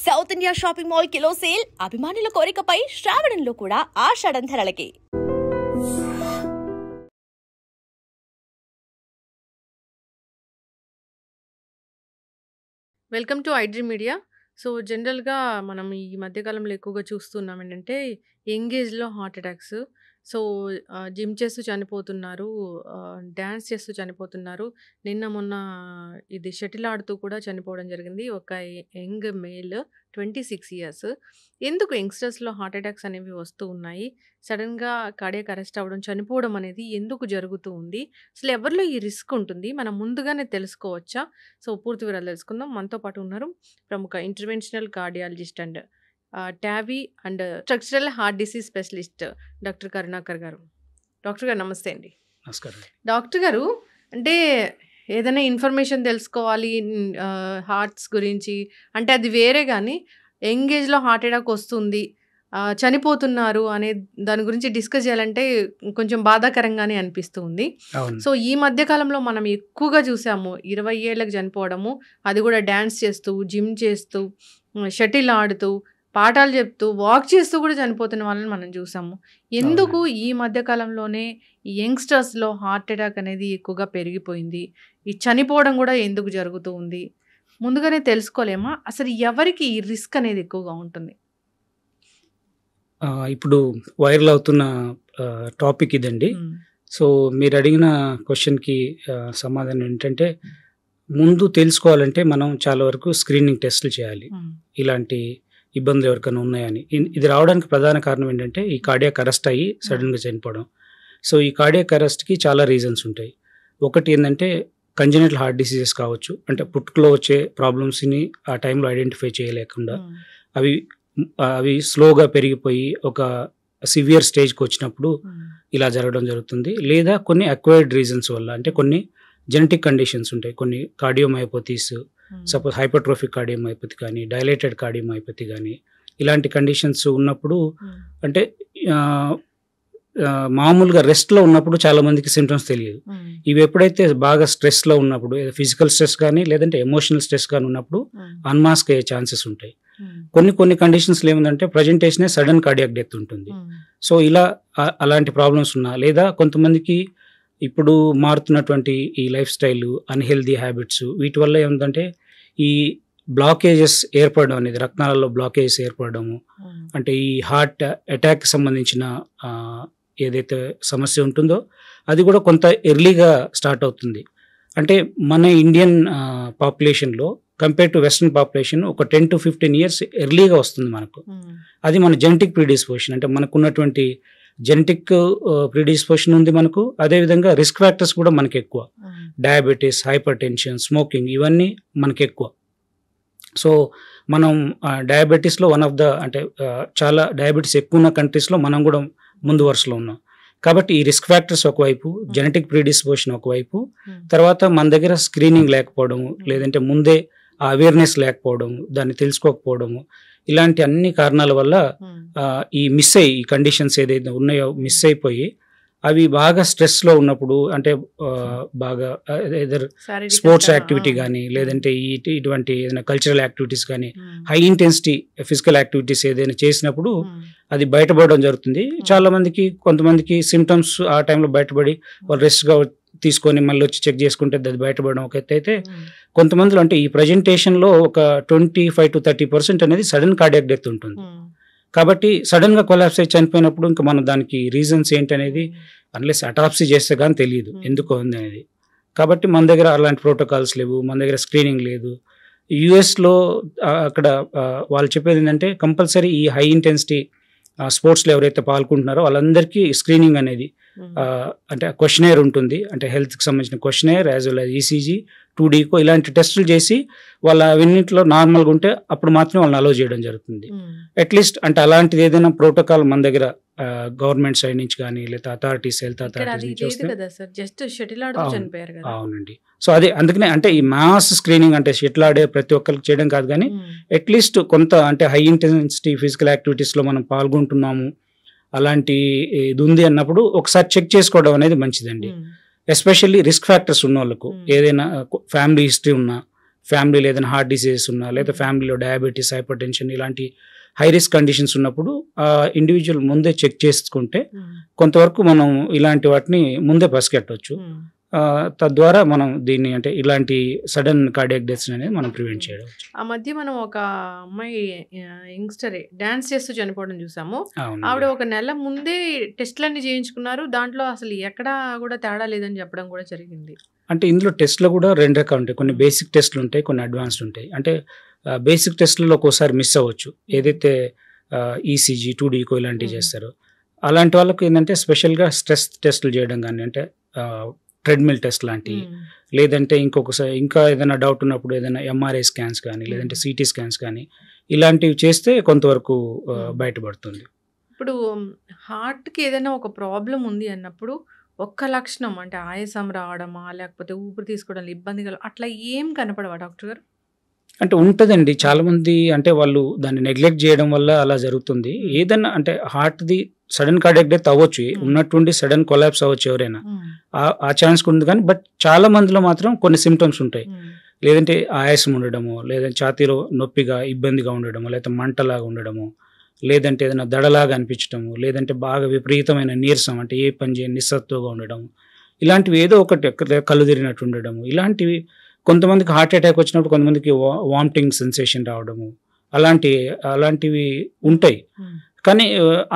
South India shopping mall kilo sale అభిమానుల కోరికపై శ్రావణంలో కూడా ఆషాఢం ధరలకి. Welcome to iDream media. So జనరల్గా మనం ఈ మధ్యకాలంలో ఎక్కువగా చూస్తున్నాం ఏంటంటే యంగ్ ఏజ్లో హార్ట్ అటాక్స్. సో జిమ్ చేస్తూ చనిపోతున్నారు, డ్యాన్స్ చేస్తూ చనిపోతున్నారు. నిన్న మొన్న ఇది షటిల్ ఆడుతూ కూడా చనిపోవడం జరిగింది ఒక యంగ్ మేల్, 26 ఇయర్స్. ఎందుకు యంగ్స్టర్స్లో హార్ట్ అటాక్స్ అనేవి వస్తూ ఉన్నాయి? సడన్గా కార్డియాక్ అరెస్ట్ అవ్వడం, చనిపోవడం అనేది ఎందుకు జరుగుతూ ఉంది? అసలు ఎవరిలో ఈ రిస్క్ ఉంటుంది? మనం ముందుగానే తెలుసుకోవచ్చా? సో పూర్తి వివరాలు తెలుసుకుందాం. మనతో పాటు ఉన్నారు ప్రముఖ interventional cardiologist and Tavy and structural heart disease specialist doctor Karunakar గారు. డాక్టర్ గారు నమస్తే అండి. నమస్కారం. డాక్టర్ గారు, అంటే ఏదైనా ఇన్ఫర్మేషన్ తెలుసుకోవాలి హార్ట్స్ గురించి అంటే అది వేరే, కానీ యంగ్ ఏజ్లో హార్ట్ అటాక్ వస్తుంది, చనిపోతున్నారు అనే దాని గురించి డిస్కస్ చేయాలంటే కొంచెం బాధాకరంగానే అనిపిస్తూ ఉంది. సో ఈ మధ్యకాలంలో మనం ఎక్కువగా చూసాము 20 ఏళ్ళకి చనిపోవడము, అది కూడా డ్యాన్స్ చేస్తూ, జిమ్ చేస్తూ, షటిల్ ఆడుతూ, పాఠాలు చెప్తూ, వాక్ చేస్తూ కూడా చనిపోతున్న వాళ్ళని మనం చూసాము. ఎందుకు ఈ మధ్యకాలంలోనే ఈ యంగ్స్టర్స్లో హార్ట్ అటాక్ అనేది ఎక్కువగా పెరిగిపోయింది? ఈ చనిపోవడం కూడా ఎందుకు జరుగుతూ ఉంది? ముందుగానే తెలుసుకోలేమా? అసలు ఎవరికి ఈ రిస్క్ అనేది ఎక్కువగా ఉంటుంది? ఇప్పుడు వైరల్ అవుతున్న టాపిక్ ఇదండి. సో మీరు అడిగిన క్వశ్చన్కి సమాధానం ఏంటంటే, ముందు తెలుసుకోవాలంటే మనం చాలా వరకు స్క్రీనింగ్ టెస్టులు చేయాలి, ఇలాంటి ఇబ్బందులు ఎవరికైనా ఉన్నాయని. ఇది రావడానికి ప్రధాన కారణం ఏంటంటే ఈ కార్డియాక్ అరెస్ట్ అయ్యి సడన్గా చనిపోవడం. సో ఈ కార్డియాక్ అరెస్ట్కి చాలా రీజన్స్ ఉంటాయి. ఒకటి ఏంటంటే కంజెనిటల్ హార్ట్ డిసీజెస్ కావచ్చు, అంటే పుట్టుకలో వచ్చే ప్రాబ్లమ్స్ని ఆ టైంలో ఐడెంటిఫై చేయలేకుండా అవి స్లోగా పెరిగిపోయి ఒక సివియర్ స్టేజ్కి వచ్చినప్పుడు ఇలా జరగడం జరుగుతుంది. లేదా కొన్ని అక్వైర్డ్ రీజన్స్ వల్ల, అంటే కొన్ని జెనెటిక్ కండిషన్స్ ఉంటాయి, కొన్ని కార్డియోమయోపతీస్, సపోజ్ హైపర్ట్రోఫిక్ కార్డియోమయోపతి కానీ, డైలేటెడ్ కార్డియోమయోపతి కానీ, ఇలాంటి కండిషన్స్ ఉన్నప్పుడు అంటే మామూలుగా రెస్ట్లో ఉన్నప్పుడు చాలా మందికి సిమ్టమ్స్ తెలియదు. ఇవి ఎప్పుడైతే బాగా స్ట్రెస్లో ఉన్నప్పుడు, ఫిజికల్ స్ట్రెస్ కానీ లేదంటే ఎమోషనల్ స్ట్రెస్ కానీ ఉన్నప్పుడు అన్మాస్క్ అయ్యే ఛాన్సెస్ ఉంటాయి. కొన్ని కండిషన్స్లో ఏముందంటే ప్రజెంటేషనే సడన్ కార్డియాక్ డెత్ ఉంటుంది. సో ఇలా అలాంటి ప్రాబ్లమ్స్ ఉన్నా, లేదా కొంతమందికి ఇప్పుడు మారుతున్నటువంటి ఈ లైఫ్ స్టైల్, అన్హెల్దీ హ్యాబిట్స్, వీటి వల్ల ఏముందంటే ఈ బ్లాకేజెస్ ఏర్పడడం అనేది, రక్తాలలో బ్లాకేజెస్ ఏర్పడము, అంటే ఈ హార్ట్ అటాక్కి సంబంధించిన ఏదైతే సమస్య ఉంటుందో అది కూడా కొంత ఎర్లీగా స్టార్ట్ అవుతుంది. అంటే మన ఇండియన్ పాపులేషన్లో కంపేర్ టు వెస్ట్రన్ పాపులేషన్ ఒక 10 to 15 years ఎర్లీగా వస్తుంది మనకు. అది మన జెనెటిక్ ప్రీడిస్పోజిషన్, అంటే మనకున్నటువంటి జెనెటిక్ ప్రీడిస్పోజిషన్ ఉంది మనకు. అదేవిధంగా రిస్క్ ఫ్యాక్టర్స్ కూడా మనకి ఎక్కువ, డయాబెటీస్, హైపర్ టెన్షన్, స్మోకింగ్, ఇవన్నీ మనకి ఎక్కువ. సో మనం డయాబెటీస్లో అంటే చాలా డయాబెటీస్ ఎక్కువ ఉన్న కంట్రీస్లో మనం కూడా ముందు వరుసలో ఉన్నాం. కాబట్టి ఈ రిస్క్ ఫ్యాక్టర్స్ ఒకవైపు, జెనెటిక్ ప్రీడిస్పోజిషన్ ఒకవైపు, తర్వాత మన దగ్గర స్క్రీనింగ్ లేకపోవడము, లేదంటే ముందే ఆ అవేర్నెస్ లేకపోవడము, దాన్ని తెలుసుకోకపోవడము, ఇలాంటి అన్ని కారణాల వల్ల ఈ కండిషన్స్ ఏదైతే ఉన్నాయో మిస్ అయిపోయి అవి బాగా స్ట్రెస్లో ఉన్నప్పుడు, అంటే బాగా స్పోర్ట్స్ యాక్టివిటీ కానీ లేదంటే ఇటువంటి ఏదైనా కల్చరల్ యాక్టివిటీస్ కానీ, హై ఇంటెన్సిటీ ఫిజికల్ యాక్టివిటీస్ ఏదైనా చేసినప్పుడు అది బయటపడడం జరుగుతుంది. చాలా మందికి, కొంతమందికి సిమ్టమ్స్ ఆ టైంలో బయటపడి వాళ్ళు రెస్ట్గా తీసుకొని మళ్ళీ వచ్చి చెక్ చేసుకుంటే అది బయటపడడం ఒక ఎత్తు అయితే, కొంతమందిలో అంటే ఈ ప్రజెంటేషన్లో ఒక 25 to 30% అనేది సడన్ కార్డియాక్ డెత్ ఉంటుంది. కాబట్టి సడన్గా కొలాప్స్ అయి చనిపోయినప్పుడు ఇంకా మనం దానికి రీజన్స్ ఏంటి అనేది అన్లెస్ అటాప్సీ చేస్తే కానీ తెలియదు ఎందుకో ఉంది అనేది. కాబట్టి మన దగ్గర అలాంటి ప్రోటోకాల్స్ లేవు, మన దగ్గర స్క్రీనింగ్ లేదు. యుఎస్లో అక్కడ వాళ్ళు చెప్పేది ఏంటంటే కంపల్సరీ ఈ హై ఇంటెన్సిటీ స్పోర్ట్స్లో ఎవరైతే పాల్గొంటున్నారో వాళ్ళందరికీ స్క్రీనింగ్ అనేది, అంటే క్వశ్చనేర్ ఉంటుంది, అంటే హెల్త్కి సంబంధించిన questionnaire as well as ECG, 2D ఇలాంటి టెస్టులు చేసి వాళ్ళ అవన్నింటిలో నార్మల్గా ఉంటే అప్పుడు మాత్రమే వాళ్ళని అలో చేయడం జరుగుతుంది. అట్లీస్ట్ అంటే అలాంటిది ఏదైనా ప్రోటోకాల్ మన దగ్గర గవర్నమెంట్ సైడ్ నుంచి కానీ లేదా అథారిటీస్, హెల్త్ అథారిటీస్ నుంచి వస్తే, అవునండి. సో అదే అందుకనే అంటే ఈ మాస్ స్క్రీనింగ్ అంటే షటిల్ ఆడే ప్రతి ఒక్కరికి చేయడం కాదు, కానీ అట్లీస్ట్ కొంత అంటే హై ఇంటెన్సిటీ ఫిజికల్ యాక్టివిటీస్లో మనం పాల్గొంటున్నాము, అలాంటి ఇది ఉంది అన్నప్పుడు ఒకసారి చెక్ చేసుకోవడం అనేది మంచిదండి. ఎస్పెషల్లీ రిస్క్ ఫ్యాక్టర్స్ ఉన్న వాళ్ళకు, ఏదైనా ఫ్యామిలీ హిస్టరీ ఉన్నా ఫ్యామిలీలో ఏదైనా హార్ట్ డిసీజెస్ ఉన్నా లేదా ఫ్యామిలీలో డయాబెటీస్, హైపర్ టెన్షన్ ఇలాంటి హై రిస్క్ కండిషన్స్ ఉన్నప్పుడు ఆ ఇండివిజువల్ ముందే చెక్ చేసుకుంటే కొంతవరకు మనం ఇలాంటి వాటిని ముందే పసిగట్టవచ్చు. తద్వారా మనం దీన్ని అంటే ఇలాంటి సడన్ కార్డియాక్ డెత్స్ అనేది మనం ప్రివెంట్ చేయడం. ఆ మధ్య మనం ఒక అమ్మాయి యంగ్స్టరే డాన్స్ చేస్తూ చనిపోవడం చూసాము. అవును. ఆవిడ ఒక నెల ముందే టెస్ట్లన్నీ చేయించుకున్నారు. దాంట్లో అసలు ఎక్కడా కూడా తేడా లేదని చెప్పడం కూడా జరిగింది. అంటే ఇందులో టెస్ట్లో కూడా 2 రకాలు ఉంటాయి. కొన్ని బేసిక్ టెస్ట్లు ఉంటాయి, కొన్ని అడ్వాన్స్డ్ ఉంటాయి. అంటే బేసిక్ టెస్ట్లలో ఒక్కోసారి మిస్ అవ్వచ్చు. ఏదైతే ఈసీజీ, 2D ఈకో ఇలాంటివి చేస్తారో అలాంటి వాళ్ళకి ఏంటంటే స్పెషల్గా స్ట్రెస్ టెస్టులు చేయడం కానీ, అంటే ట్రెడ్మిల్ టెస్ట్ లాంటివి, లేదంటే ఇంకొకసారి ఇంకా ఏదైనా డౌట్ ఉన్నప్పుడు ఏదైనా ఎంఆర్ఐ స్కాన్స్ కానీ లేదంటే సిటీ స్కాన్స్ కానీ ఇలాంటివి చేస్తే కొంతవరకు బయటపడుతుంది. ఇప్పుడు హార్ట్కి ఏదైనా ఒక ప్రాబ్లం ఉంది అన్నప్పుడు ఒక్క లక్షణం అంటే ఆయాసం రావడమా లేకపోతే ఊపిరి తీసుకోవడంలో ఇబ్బంది అట్లా ఏం కనపడవా డాక్టర్ గారు? అంటే ఉంటుందండి. చాలామంది అంటే వాళ్ళు దాన్ని నెగ్లెక్ట్ చేయడం వల్ల అలా జరుగుతుంది. ఏదైనా అంటే హార్ట్ది సడన్ కార్డియాక్ డెత్ అవ్వచ్చు, ఉన్నటువంటి సడన్ కొలాప్స్ అవ్వచ్చు ఎవరైనా, ఆ ఛాన్స్ ఉంది. కానీ బట్ చాలా మందిలో మాత్రం కొన్ని సిమ్టమ్స్ ఉంటాయి. లేదంటే ఆయాసం ఉండడము, లేదంటే ఛాతీలో నొప్పిగా ఇబ్బందిగా ఉండడము, లేదంటే మంటలాగా ఉండడము, లేదంటే ఏదైనా దడలాగా అనిపించడము, లేదంటే బాగా విపరీతమైన నీరసం అంటే ఏ పని చేయని నిస్సత్తుగా ఉండడం, ఇలాంటివి ఏదో ఒకటి కళ్ళు తిరిగినట్టు ఉండడము, ఇలాంటివి కొంతమందికి హార్ట్ అటాక్ వచ్చినప్పుడు కొంతమందికి వామిటింగ్ సెన్సేషన్ రావడము అలాంటివి ఉంటాయి. కానీ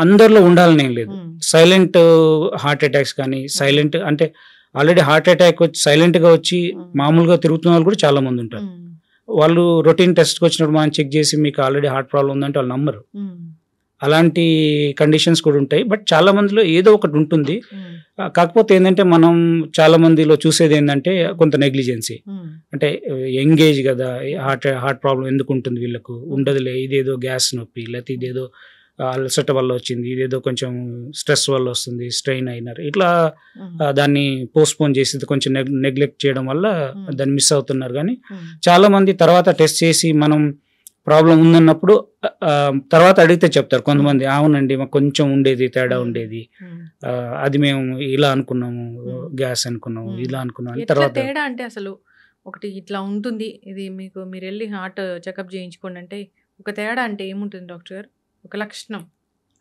అందరిలో ఉండాలని ఏం లేదు. సైలెంట్ హార్ట్ అటాక్స్ కానీ సైలెంట్ అంటే ఆల్రెడీ హార్ట్ అటాక్ వచ్చి సైలెంట్గా వచ్చి మామూలుగా తిరుగుతున్న వాళ్ళు కూడా చాలా మంది ఉంటారు. వాళ్ళు రొటీన్ టెస్ట్కి వచ్చినప్పుడు మనం చెక్ చేసి మీకు ఆల్రెడీ హార్ట్ ప్రాబ్లం ఉందంటే వాళ్ళు నమ్మరు. అలాంటి కండిషన్స్ కూడా ఉంటాయి. బట్ చాలా మందిలో ఏదో ఒకటి ఉంటుంది. కాకపోతే ఏంటంటే మనం చాలా మందిలో చూసేది ఏంటంటే కొంత నెగ్లిజెన్సీ. అంటే యంగ్ ఏజ్ కదా, హార్ట్ ప్రాబ్లం ఎందుకు ఉంటుంది వీళ్ళకు, ఉండదులే, ఇదేదో గ్యాస్ నొప్పి, లేకపోతే ఇదేదో అలసట వల్ల వచ్చింది, ఇదేదో కొంచెం స్ట్రెస్ వల్ల వస్తుంది, స్ట్రెయిన్ అయినారు, ఇట్లా దాన్ని పోస్ట్పోన్ చేసి కొంచెం నెగ్లెక్ట్ చేయడం వల్ల దాన్ని మిస్ అవుతున్నారు. కానీ చాలా మంది తర్వాత టెస్ట్ చేసి మనం ప్రాబ్లం ఉందన్నప్పుడు తర్వాత అడిగితే చెప్తారు కొంతమంది, అవునండి మాకు కొంచెం ఉండేది, తేడా ఉండేది, అది మేము ఇలా అనుకున్నాము, గ్యాస్ అనుకున్నాము, ఇలా అనుకున్నాము. తర్వాత తేడా అంటే అసలు ఒకటి ఇట్లా ఉంటుంది, ఇది మీరు వెళ్ళి హార్ట్ చెకప్ చేయించుకోండి అంటే ఒక తేడా అంటే ఏముంటుంది డాక్టర్ గారు? ఒక లక్షణం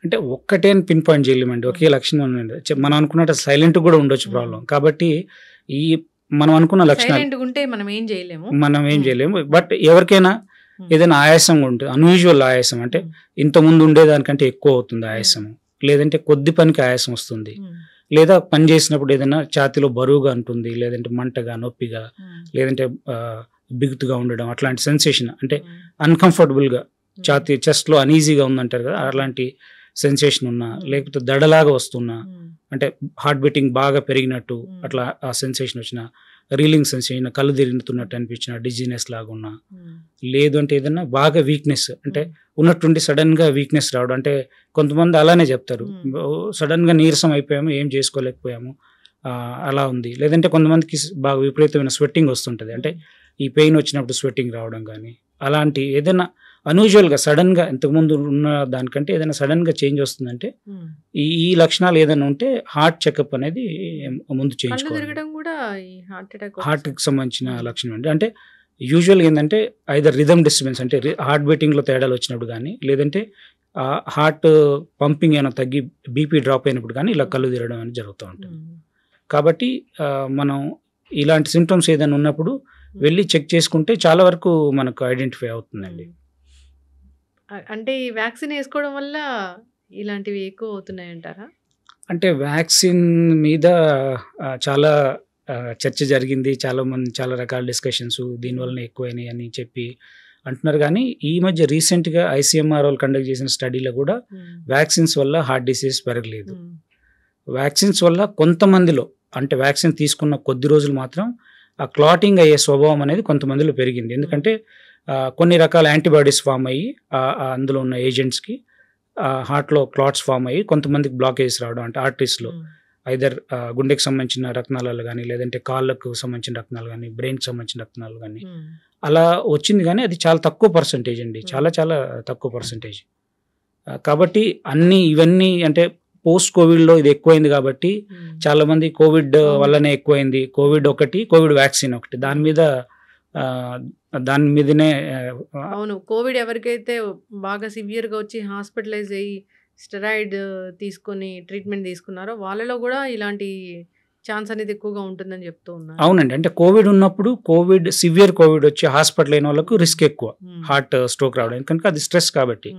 అంటే ఒక్కటే అని పిన్ పాయింట్ చేయలేమండి, ఒకే లక్షణం ఉండండి. మనం అనుకున్నట్టు సైలెంట్ కూడా ఉండొచ్చు ప్రాబ్లం. కాబట్టి ఈ మనం అనుకున్న లక్షణాలు ఉంటే మనం ఏం చేయలేము. బట్ ఎవరికైనా ఏదైనా ఆయాసం ఉంటుంది, అన్యూజువల్ ఆయాసం అంటే ఇంత ముందు ఉండేదానికంటే ఎక్కువ అవుతుంది ఆయాసం, లేదంటే కొద్ది పనికి ఆయాసం వస్తుంది, లేదా పని చేసినప్పుడు ఏదైనా ఛాతీలో బరువుగా ఉంటుంది, లేదంటే మంటగా, నొప్పిగా, లేదంటే బిగుతుగా ఉండడం, అట్లాంటి సెన్సేషన్ అంటే అన్కంఫర్టబుల్గా ఛాతీ చెస్ట్లో అనీజీగా ఉందంటారు కదా, అలాంటి సెన్సేషన్ ఉన్నా, లేకపోతే దడలాగా వస్తున్నా, అంటే హార్ట్ బీటింగ్ బాగా పెరిగినట్టు అట్లా ఆ సెన్సేషన్ వచ్చిన, రీలింగ్ సెన్సేషన్, కళ్ళు తిరుగుతున్నట్టు అనిపించిన, డిజీనెస్ లాగా ఉన్నా, లేదు అంటే ఏదన్నా బాగా వీక్నెస్ అంటే ఉన్నట్టుండి సడన్గా వీక్నెస్ రావడం. అంటే కొంతమంది అలానే చెప్తారు, సడన్గా నీరసం అయిపోయాము, ఏం చేసుకోలేకపోయాము, అలా ఉంది. లేదంటే కొంతమందికి బాగా విపరీతమైన స్వెట్టింగ్ వస్తుంటుంది, అంటే ఈ పెయిన్ వచ్చినప్పుడు స్వెట్టింగ్ రావడం కానీ, అలాంటి ఏదైనా అన్యూజువల్గా సడన్గా ఇంతకుముందు ఉన్న దానికంటే ఏదైనా సడన్గా చేంజ్ వస్తుందంటే ఈ లక్షణాలు ఏదైనా ఉంటే హార్ట్ చెకప్ అనేది ముందు చేయించుకోవాలి. హార్ట్కి సంబంధించిన లక్షణం అండి. అంటే యూజువల్గా ఏంటంటే ఐదర్ రిథమ్ డిస్టర్బెన్స్ అంటే హార్ట్ బీటింగ్లో తేడాలు వచ్చినప్పుడు కానీ, లేదంటే హార్ట్ పంపింగ్ ఏమైనా తగ్గి బీపీ డ్రాప్ అయినప్పుడు కానీ ఇలా కళ్ళు తిరగడం అనేది జరుగుతూ ఉంటుంది. కాబట్టి మనం ఇలాంటి సిమ్టమ్స్ ఏదైనా ఉన్నప్పుడు వెళ్ళి చెక్ చేసుకుంటే చాలా వరకు మనకు ఐడెంటిఫై అవుతుందండి. అంటే ఈ వ్యాక్సిన్ వేసుకోవడం వల్ల ఇలాంటివి ఎక్కువ అవుతున్నాయంటారా? అంటే వ్యాక్సిన్ మీద చాలా చర్చ జరిగింది, చాలా రకాల డిస్కషన్స్ దీనివల్ల ఎక్కువైనాయి అని చెప్పి అంటున్నారు. కానీ ఈ మధ్య రీసెంట్గా ఐసీఎంఆర్ వాళ్ళు కండక్ట్ చేసిన స్టడీలో కూడా వ్యాక్సిన్స్ వల్ల హార్ట్ డిసీజ్ పెరగలేదు. వ్యాక్సిన్స్ వల్ల కొంతమందిలో అంటే వ్యాక్సిన్ తీసుకున్న కొద్ది రోజులు మాత్రం ఆ క్లాటింగ్ అయ్యే స్వభావం అనేది కొంతమందిలో పెరిగింది. ఎందుకంటే కొన్ని రకాల యాంటీబాడీస్ ఫామ్ అయ్యి అందులో ఉన్న ఏజెంట్స్కి హార్ట్లో క్లాట్స్ ఫామ్ అయ్యి కొంతమందికి బ్లాకేజెస్ రావడం, అంటే ఆర్టరీస్లో ఐదర్ గుండెకి సంబంధించిన రక్తనాళాలు కానీ, లేదంటే కాళ్ళకు సంబంధించిన రక్తనాలు కానీ, బ్రెయిన్కి సంబంధించిన రక్తనాలు కానీ అలా వచ్చింది. కానీ అది చాలా తక్కువ పర్సంటేజ్ అండి, చాలా తక్కువ పర్సంటేజ్. కాబట్టి ఇవన్నీ అంటే పోస్ట్ కోవిడ్లో ఇది ఎక్కువైంది కాబట్టి చాలామంది కోవిడ్ వల్లనే ఎక్కువైంది, కోవిడ్ ఒకటి, కోవిడ్ వ్యాక్సిన్ ఒకటి, దాని మీద దాని మీదనే అవును. కోవిడ్ ఎవరికైతే బాగా సివియర్‌గా వచ్చి హాస్పిటలైజ్ అయ్యి స్టెరాయిడ్ తీసుకొని ట్రీట్మెంట్ తీసుకున్నారో వాళ్ళలో గూడా ఇలాంటి ఛాన్స్ అనేది ఎక్కువగా ఉంటుందని చెప్తూ ఉన్నారు. అవునండి. అంటే కోవిడ్ ఉన్నప్పుడు సివియర్ కోవిడ్ వచ్చి హాస్పిటల్ అయిన వాళ్ళకు రిస్క్ ఎక్కువ హార్ట్ స్ట్రోక్ రావడం. ఎందుకంటే అది స్ట్రెస్ కాబట్టి.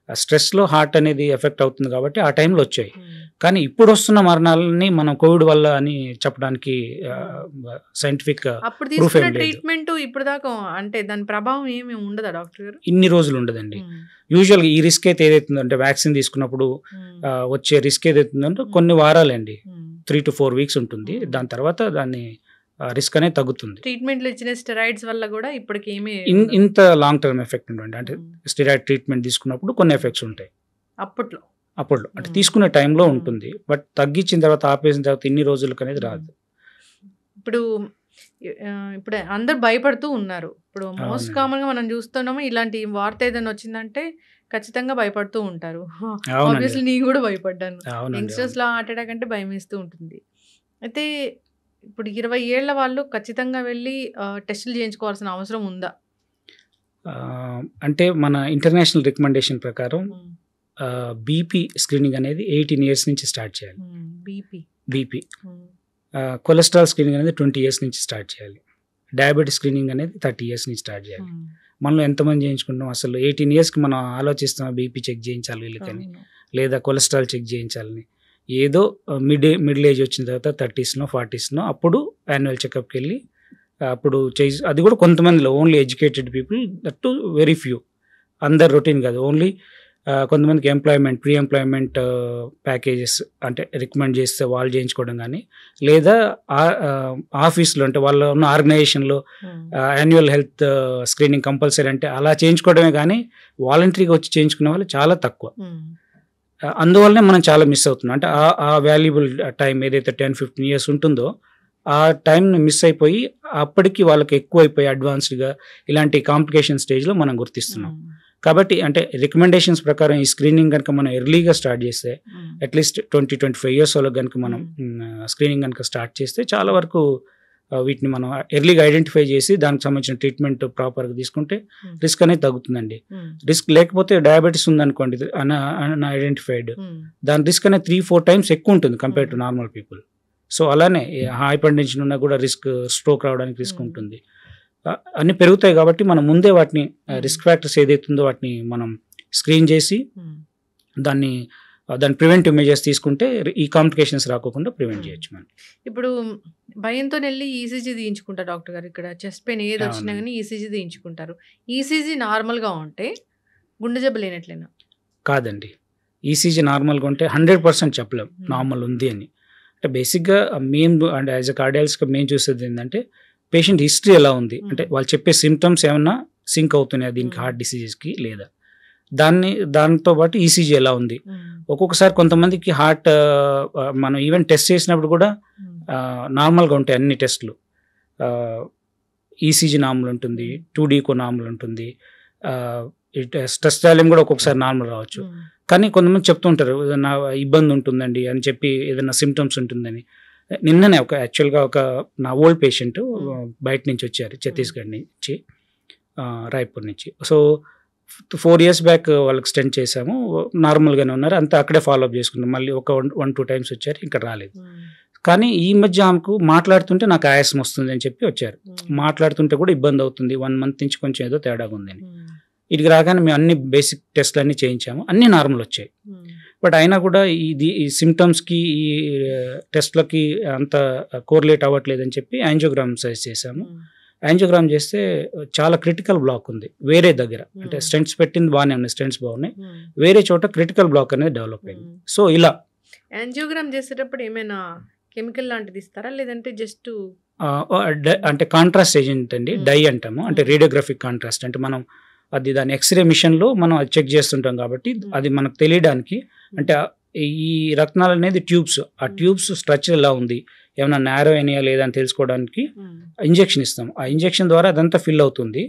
ఆ స్ట్రెస్‌లో హార్ట్ అనేది ఎఫెక్ట్ అవుతుంది కాబట్టి ఆ టైంలో వచ్చాయి. కానీ ఇప్పుడు వస్తున్న మరణాలని మనం కోవిడ్ వల్ల అని చెప్పడానికి సైంటిఫిక్ అప్పుడు ప్రూఫ్ తీసుకున్న ఏం లేదు. ట్రీట్మెంట్ ఇప్పుడు దాకా అంటే దాని ప్రభావం ఏమి ఉండదా డాక్టర్ గారు? ఇన్ని రోజులు ఉండదండి. యూజువల్‌గా ఈ రిస్క్ అయితే ఏదైతుందంటే వ్యాక్సిన్ తీసుకున్నప్పుడు వచ్చే రిస్క్ ఏదైతుందంటే కొన్ని వారాలండి, 3 to 4 వీక్స్ ఉంటుంది. దాని తర్వాత దాన్ని రిస్క్ అనేది తగ్గుతుంది. ట్రీట్మెంట్లు ఇచ్చిన స్టెరాయిడ్స్ వల్ల కూడా ఇప్పటికి ఏమీ ఇంత లాంగ్ టర్మ్ ఎఫెక్ట్ ఉంటుంది. అంటే స్టెరాయిడ్ ట్రీట్మెంట్ తీసుకున్నప్పుడు కొన్ని ఎఫెక్ట్స్ ఉంటాయి అప్పట్లో. అంటే తీసుకునే టైంలో ఉంటుంది. బట్ తగ్గించిన తర్వాత ఆపేసిన తర్వాత ఇన్ని రోజులకు అనేది రాదు. ఇప్పుడు ఇప్పుడు అందరూ భయపడుతూ ఉన్నారు. ఇప్పుడు మోస్ట్ అవునండి. కామన్‌గా మనం చూస్తున్నాము ఇలాంటి వార్త ఏదైనా వచ్చిందంటే ఖచ్చితంగా భయపడుతూ ఉంటారు. అవునండి. ఆబ్వియస్లీ నేను కూడా భయపడ్డాను. అవునండి. యంగ్‌స్టర్స్‌లో హార్ట్ అటాక్ అంటే భయమేస్తూ ఉంటుంది. అయితే ఇప్పుడు 20 ఏళ్ల వాళ్ళు ఖచ్చితంగా వెళ్ళి టెస్టులు చేయించుకోవాల్సిన అవసరం ఉందా? అంటే మన ఇంటర్నేషనల్ రికమెండేషన్ ప్రకారం బీపీ స్క్రీనింగ్ అనేది 18 ఇయర్స్ నుంచి స్టార్ట్ చేయాలి. బీపీ కొలెస్ట్రాల్ స్క్రీనింగ్ అనేది 20 ఇయర్స్ నుంచి స్టార్ట్ చేయాలి. డయాబెటిస్ స్క్రీనింగ్ అనేది 30 ఇయర్స్ నుంచి స్టార్ట్ చేయాలి. మనలో ఎంతమంది చేయించుకుంటాం? అసలు 18 ఇయర్స్కి మనం ఆలోచిస్తాం బీపీ చెక్ చేయించాలి వీళ్ళకని, లేదా కొలెస్ట్రాల్ చెక్ చేయించాలని. ఏదో మిడిల్ ఏజ్ వచ్చిన తర్వాత 30స్నో 40స్నో అప్పుడు యాన్యువల్ చెకప్కి వెళ్ళి అప్పుడు అది కూడా కొంతమందిలో only educated people, that to very few, అందరు రొటీన్ కాదు. ఓన్లీ కొంతమందికి ప్రీ ఎంప్లాయ్మెంట్ ప్యాకేజెస్ అంటే రికమెండ్ చేస్తే వాళ్ళు చేయించుకోవడం కానీ, లేదా ఆఫీస్లో అంటే వాళ్ళ ఉన్న ఆర్గనైజేషన్లో యాన్యువల్ హెల్త్ స్క్రీనింగ్ కంపల్సరీ అంటే అలా చేయించుకోవడమే కానీ వాలంటరీగా వచ్చి చేయించుకునే వాళ్ళు చాలా తక్కువ. అందువల్లనే మనం చాలా మిస్ అవుతున్నాం. అంటే ఆ వాల్యుబుల్ టైం ఏదైతే 10-15 ఇయర్స్ ఉంటుందో ఆ టైంని మిస్ అయిపోయి అప్పటికి వాళ్ళకి ఎక్కువైపోయి అడ్వాన్స్డ్గా ఇలాంటి కాంప్లికేషన్ స్టేజ్లో మనం గుర్తిస్తున్నాం. కాబట్టి అంటే రికమెండేషన్స్ ప్రకారం ఈ స్క్రీనింగ్ కనుక మనం ఎర్లీగా స్టార్ట్ చేస్తే, అట్లీస్ట్ 20-25 ఇయర్స్ వాళ్ళకి కనుక మనం స్క్రీనింగ్ కనుక స్టార్ట్ చేస్తే చాలా వరకు వీటిని మనం ఎర్లీగా ఐడెంటిఫై చేసి దానికి సంబంధించిన ట్రీట్మెంట్ ప్రాపర్గా తీసుకుంటే రిస్క్ అనేది తగ్గుతుందండి. రిస్క్ లేకపోతే డయాబెటీస్ ఉందనుకోండి ఐడెంటిఫైడ్, దాని రిస్క్ అనేది 3-4 టైమ్స్ ఎక్కువ ఉంటుంది compare to normal people. So అలానే హైపర్ టెన్షన్ ఉన్నా కూడా స్ట్రోక్ రావడానికి రిస్క్ ఉంటుంది. అన్నీ పెరుగుతాయి కాబట్టి మనం ముందే వాటిని రిస్క్ ఫ్యాక్టర్స్ ఏదైతుందో వాటిని మనం స్క్రీన్ చేసి దాని ప్రివెంటివ్ మెజర్స్ తీసుకుంటే ఈ కాంప్లికేషన్స్ రాకుండా ప్రివెంట్ చేయొచ్చు మనం. ఇప్పుడు భయంతో వెళ్ళి ఈసీజీ తీయించుకుంటారు డాక్టర్ గారు. ఇక్కడ చెస్ట్ పెయిన్ ఏది వచ్చినా కానీ ఈసీజీ తీయించుకుంటారు. ఈసీజీ నార్మల్గా ఉంటే గుండె జబ్బు లేనట్లేనా? కాదండి, ఈసీజీ నార్మల్గా ఉంటే 100% చెప్పలేం నార్మల్ ఉంది అని. అంటే బేసిక్గా మేము అంటే యాజ్ ఎ కార్డియాలజిస్ట్గా మేము చూసేది ఏంటంటే పేషెంట్ హిస్టరీ ఎలా ఉంది, అంటే వాళ్ళు చెప్పే సిమ్టమ్స్ ఏమన్నా సింక్ అవుతున్నాయా దీనికి హార్ట్ డిసీజెస్కి లేదా, దాంతో పాటు ఈసీజీ ఎలా ఉంది. ఒక్కొక్కసారి కొంతమందికి హార్ట్ మనం ఈవెన్ టెస్ట్ చేసినప్పుడు కూడా నార్మల్గా ఉంటాయి అన్ని టెస్ట్లు. ఈసీజీ నార్మల్ ఉంటుంది, 2D నార్మల్ ఉంటుంది, స్ట్రెస్ వాల్యూమ్ కూడా ఒక్కొక్కసారి నార్మల్ రావచ్చు. కానీ కొంతమంది చెప్తుంటారు నా ఇబ్బంది ఉంటుందండి అని చెప్పి, ఏదైనా సిమ్టమ్స్ ఉంటుందని. నిన్ననే యాక్చువల్గా నా ఓల్డ్ పేషెంట్ బయట నుంచి వచ్చారు, ఛత్తీస్గఢ్ నుంచి, రాయ్పూర్ నుంచి. సో 4 years బ్యాక్ వాళ్ళకి స్టెంట్ చేసాము, నార్మల్గానే ఉన్నారు, అంతా అక్కడే ఫాలోఅప్ చేసుకున్నాం. మళ్ళీ 1-2 times వచ్చారు, ఇక్కడ రాలేదు. కానీ ఈ మధ్య ఆమెకు మాట్లాడుతుంటే నాకు ఆయాసం వస్తుంది అని చెప్పి వచ్చారు. మాట్లాడుతుంటే కూడా ఇబ్బంది అవుతుంది, 1 month నుంచి కొంచెం ఏదో తేడాగా ఉందని. ఇటుకి రాగానే మేము అన్ని బేసిక్ టెస్ట్లు అన్నీ చేయించాము, అన్నీ నార్మల్ వచ్చాయి. బట్ అయినా కూడా ఈ సిమ్టమ్స్కి ఈ టెస్ట్లకి అంత కోరిలేట్ అవ్వట్లేదు అని చెప్పి యాంజియోగ్రామ్ సజెస్ట్ చేశాము. యాంజియోగ్రామ్ చేస్తే చాలా క్రిటికల్ బ్లాక్ ఉంది వేరే దగ్గర. అంటే స్టెంట్స్ పెట్టింది బాగానే ఉన్నాయి, స్టెంట్స్ బాగున్నాయి, వేరే చోట క్రిటికల్ బ్లాక్ అనేది డెవలప్ అయింది. సో ఇలా యాంజియోగ్రామ్ చేసేటప్పుడు ఏమైనా కెమికల్ లాంటిది ఇస్తారా, లేదంటే జస్ట్ అంటే కాంట్రాస్ట్ ఏజెంట్ అండి, డై అంటాము. అంటే రేడియోగ్రఫిక్ కాంట్రాస్ట్ అంటే మనం అది దాని ఎక్స్రే మిషన్లో మనం అది చెక్ చేస్తుంటాం కాబట్టి అది మనకు తెలియడానికి, అంటే ఈ రత్నాలు అనేది ట్యూబ్స్, ఆ ట్యూబ్స్ స్ట్రక్చర్ ఎలా ఉంది, ఏమైనా నేరో అయినాయా లేదా అని తెలుసుకోవడానికి ఇంజెక్షన్ ఇస్తాం. ఆ ఇంజెక్షన్ ద్వారా అదంతా ఫిల్ అవుతుంది.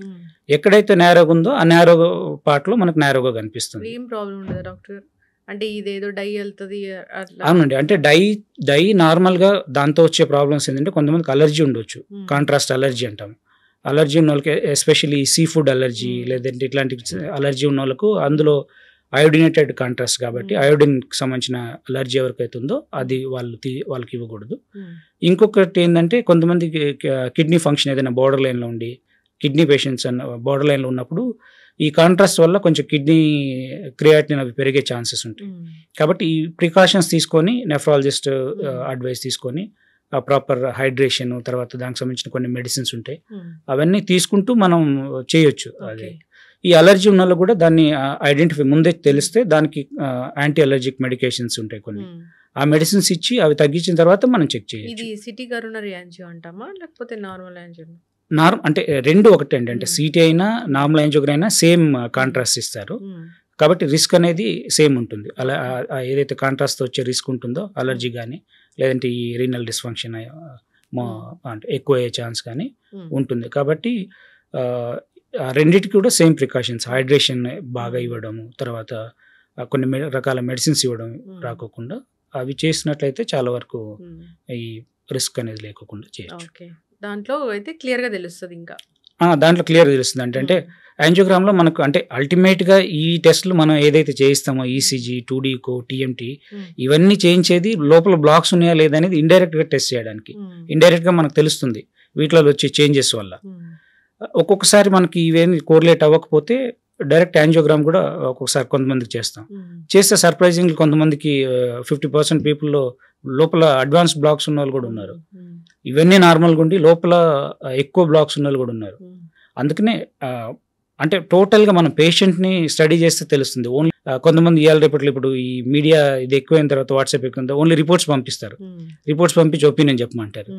ఎక్కడైతే నేరోగా ఉందో ఆ నేరో పార్ట్లో మనకు నేరోగా కనిపిస్తుంది. ఏం ప్రాబ్లం ఉండదు డాక్టర్? అంటే ఇదేదో డై వెళ్తుంది. అవునండి, అంటే డై నార్మల్గా దాంతో వచ్చే ప్రాబ్లమ్స్ ఏంటంటే కొంతమందికి అలర్జీ ఉండొచ్చు, కాంట్రాస్ట్ అలర్జీ అంటాం. అలర్జీ ఉన్న వాళ్ళకి ఎస్పెషల్లీ సీ ఫుడ్ అలర్జీ లేదంటే ఇట్లాంటి అలర్జీ ఉన్న వాళ్ళకు అందులో అయోడినేటెడ్ కాంట్రాస్ట్ కాబట్టి అయోడిన్కి సంబంధించిన అలర్జీ ఎవరికైతే ఉందో అది వాళ్ళకి ఇవ్వకూడదు. ఇంకొకటి ఏంటంటే కొంతమందికి కిడ్నీ ఫంక్షన్ ఏదైనా బోర్డర్ లైన్లో ఉండి కిడ్నీ పేషెంట్స్ అన్న బోర్డర్ లైన్లో ఉన్నప్పుడు ఈ కాంట్రాస్ట్ వల్ల కొంచెం కిడ్నీ క్రియాటిన్ అవి పెరిగే ఛాన్సెస్ ఉంటాయి. కాబట్టి ఈ ప్రికాషన్స్ తీసుకొని నెఫ్రాలజిస్ట్ అడ్వైస్ తీసుకొని ప్రాపర్ హైడ్రేషన్ తర్వాత దానికి సంబంధించిన కొన్ని మెడిసిన్స్ ఉంటాయి అవన్నీ తీసుకుంటూ మనం చేయొచ్చు. అదే ఈ అలర్జీ ఉన్న వాళ్ళు కూడా దాన్ని ఐడెంటిఫై ముందే తెలిస్తే దానికి యాంటీ అలర్జిక్ మెడికేషన్స్ ఉంటాయి కొన్ని, ఆ మెడిసిన్స్ ఇచ్చి అవి తగ్గించిన తర్వాత మనం చెక్ చేయొచ్చు. ఇది సిటీ కరోనరీ యాంజియో అంటామా లేకపోతే నార్మల్ యాంజియో? అంటే రెండు ఒకటే అండి, అంటే సిటీ అయినా నార్మల్ యాంజియోగ్రామ్ అయినా సేమ్ కాంట్రాస్ట్ ఇస్తారు కాబట్టి రిస్క్ అనేది సేమ్ ఉంటుంది. అలా ఏదైతే కాంట్రాస్ట్ వచ్చే రిస్క్ ఉంటుందో అలర్జీ కానీ లేదంటే ఈ రీనల్ డిస్ఫంక్షన్ అంటే ఎక్కువ అయ్యే ఛాన్స్ కానీ ఉంటుంది. కాబట్టి రెండింటికి కూడా సేమ్ ప్రికాషన్స్, హైడ్రేషన్ బాగా ఇవ్వడము తర్వాత కొన్ని రకాల మెడిసిన్స్ ఇవ్వడం రాకోకుండా అవి చేసినట్లయితే చాలా వరకు ఈ రిస్క్ అనేది లేకుండా చేయొచ్చు. దాంట్లో అయితే క్లియర్గా తెలుస్తుంది. ఇంకా దాంట్లో క్లియర్గా తెలుస్తుంది అంటే యాంజియోగ్రామ్లో మనకు అంటే అల్టిమేట్గా ఈ టెస్ట్లు మనం ఏదైతే చేయిస్తామో ఈసీజీ 2D కో టీఎంటీ ఇవన్నీ చేయించేది లోపల బ్లాక్స్ ఉన్నాయా లేదా అనేది ఇండైరెక్ట్గా టెస్ట్ చేయడానికి. ఇండైరెక్ట్గా మనకు తెలుస్తుంది వీటిలో వచ్చే చేంజెస్ వల్ల. ఒక్కొక్కసారి మనకి ఇవేమి కోరిలేట్ అవ్వకపోతే డైరెక్ట్ యాంజియోగ్రామ్ కూడా ఒక్కొక్కసారి కొంతమందికి చేస్తే సర్ప్రైజింగ్ కొంతమందికి 50% పీపుల్లో లోపల అడ్వాన్స్ బ్లాక్స్ ఉన్న వాళ్ళు కూడా ఉన్నారు. ఇవన్నీ నార్మల్గా ఉండి లోపల ఎక్కువ బ్లాక్స్ ఉన్న వాళ్ళు కూడా ఉన్నారు. అందుకనే అంటే టోటల్గా మనం పేషెంట్ని స్టడీ చేస్తే తెలుస్తుంది. ఓన్లీ కొంతమంది ఇవాళ రేపట్లో ఇప్పుడు ఈ మీడియా ఇది ఎక్కువైన తర్వాత వాట్సాప్ ఎక్కువ ఓన్లీ రిపోర్ట్స్ పంపిస్తారు, రిపోర్ట్స్ పంపించి ఒపీనియన్ చెప్పమంటారు.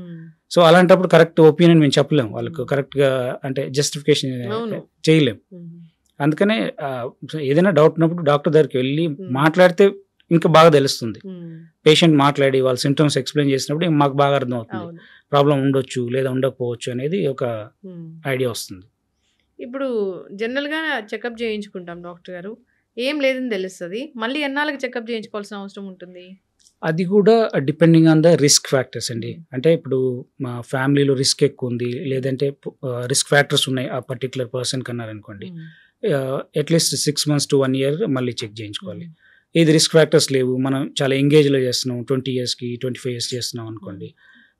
సో అలాంటప్పుడు కరెక్ట్ ఒపీనియన్ మేము చెప్పలేము వాళ్ళకు, కరెక్ట్గా అంటే జస్టిఫికేషన్ చేయలేం. అందుకనే ఏదైనా డౌట్ ఉన్నప్పుడు డాక్టర్ దగ్గరికి వెళ్ళి మాట్లాడితే ఇంకా బాగా తెలుస్తుంది. పేషెంట్ మాట్లాడి వాళ్ళ సిమ్టమ్స్ ఎక్స్ప్లెయిన్ చేసినప్పుడు మాకు బాగా అర్థం అవుతుంది ప్రాబ్లం ఉండొచ్చు లేదా ఉండకపోవచ్చు అనేది ఒక ఐడియా వస్తుంది. ఇప్పుడు జనరల్గా చెకప్ చేయించుకుంటాం డాక్టర్ గారు, ఏం లేదని తెలుస్తుంది, మళ్ళీ ఎన్నాళ్ళకి చెకప్ చేయించుకోవాల్సిన అవసరం ఉంటుంది? అది కూడా depending on the risk factors అండి. అంటే ఇప్పుడు మా ఫ్యామిలీలో రిస్క్ ఎక్కువ ఉంది లేదంటే రిస్క్ ఫ్యాక్టర్స్ ఉన్నాయి ఆ పర్టికులర్ పర్సన్ కన్నారనుకోండి, అట్లీస్ట్ 6 months to 1 year మళ్ళీ చెక్ చేయించుకోవాలి. ఏది రిస్క్ ఫ్యాక్టర్స్ లేవు, మనం చాలా ఎంగేజ్లో చేస్తున్నాం 20 yearsకి 25 years చేస్తున్నాం అనుకోండి,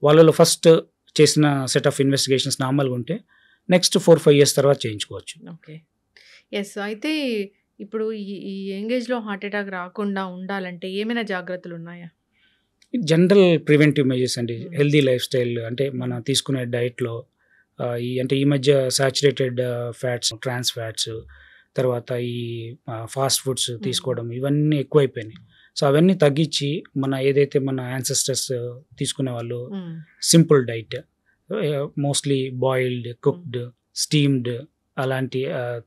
వాళ్ళలో ఫస్ట్ చేసిన సెట్ ఆఫ్ ఇన్వెస్టిగేషన్స్ నార్మల్గా ఉంటే నెక్స్ట్ 4-5 years తర్వాత చేయించుకోవచ్చు. Okay, yes. అయితే ఇప్పుడు ఈ ఎంగేజ్లో హార్ట్ అటాక్ రాకుండా ఉండాలంటే ఏమైనా జాగ్రత్తలు ఉన్నాయా? జనరల్ ప్రివెంటివ్ మెజర్స్ అండి, హెల్దీ లైఫ్ స్టైల్ అంటే మనం తీసుకునే డైట్లో అంటే ఈ మధ్య సాచురేటెడ్ ఫ్యాట్స్, ట్రాన్స్ ఫ్యాట్స్ తర్వాత ఈ ఫాస్ట్ ఫుడ్స్ తీసుకోవడం ఇవన్నీ ఎక్కువైపోయినాయి. సో అవన్నీ తగ్గించి మన ఏదైతే మన యాన్సెస్టర్స్ తీసుకునే వాళ్ళు simple diet, mostly boiled, cooked, steamed అలాంటి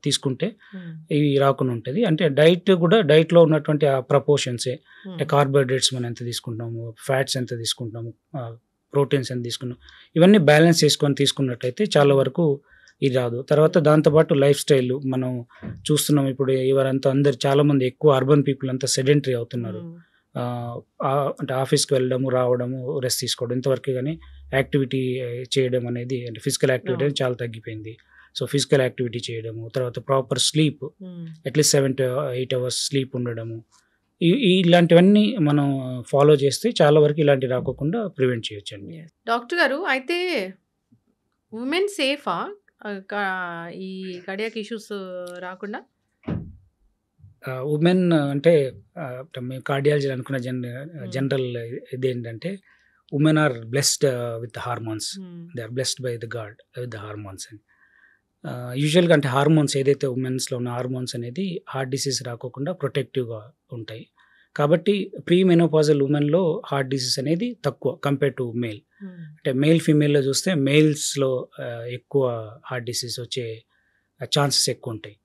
తీసుకుంటే ఇవి రాకుండా ఉంటుంది. అంటే డైట్ కూడా డైట్లో ఉన్నటువంటి ఆ ప్రపోర్షన్సే, అంటే కార్బోహైడ్రేట్స్ మనం ఎంత తీసుకుంటాము, ఫ్యాట్స్ ఎంత తీసుకుంటాము, ప్రోటీన్స్ ఎంత తీసుకున్నాం, ఇవన్నీ బ్యాలెన్స్ చేసుకొని తీసుకున్నట్టయితే చాలా వరకు ఇది రాదు. తర్వాత దాంతోపాటు లైఫ్ స్టైల్ మనం చూస్తున్నాం ఇప్పుడు ఎవరంతా అందరు చాలామంది ఎక్కువ అర్బన్ పీపుల్ అంతా సెడెంటరీ అవుతున్నారు. అంటే ఆఫీస్కి వెళ్ళడము రావడము రెస్ట్ తీసుకోవడం ఇంతవరకు, కానీ యాక్టివిటీ చేయడం అనేది అంటే ఫిజికల్ యాక్టివిటీ అనేది చాలా తగ్గిపోయింది. సో ఫిజికల్ యాక్టివిటీ చేయడము, తర్వాత proper sleep, at least 7 to 8 hours sleep ఉండడము, ఇలాంటివన్నీ మనం ఫాలో చేస్తే చాలా వరకు ఇలాంటివి రాకుండా ప్రివెంట్ చేయొచ్చు అండి. డాక్టర్ గారు, అయితే ఉమెన్ సేఫా ఈ కార్డియాక్ ఇష్యూస్ రాకుండా? ఉమెన్ అంటే మేము కార్డియాలజీ అనుకున్న జనరల్ ఇదేంటంటే women are blessed with hormones, they are blessed by the god with the hormones అని. యూజువల్గా అంటే హార్మోన్స్ ఏదైతే ఉమెన్స్లో ఉన్న హార్మోన్స్ అనేది హార్ట్ డిసీజ్ రాకోకుండా ప్రొటెక్టివ్గా ఉంటాయి. కాబట్టి ప్రీ మెనోపాజల్ ఉమెన్లో హార్ట్ డిసీజ్ అనేది తక్కువ కంపేర్ టు మేల్. అంటే మేల్ ఫీమేల్లో చూస్తే మేల్స్లో ఎక్కువ హార్ట్ డిసీజ్ వచ్చే ఛాన్సెస్ ఎక్కువ ఉంటాయి.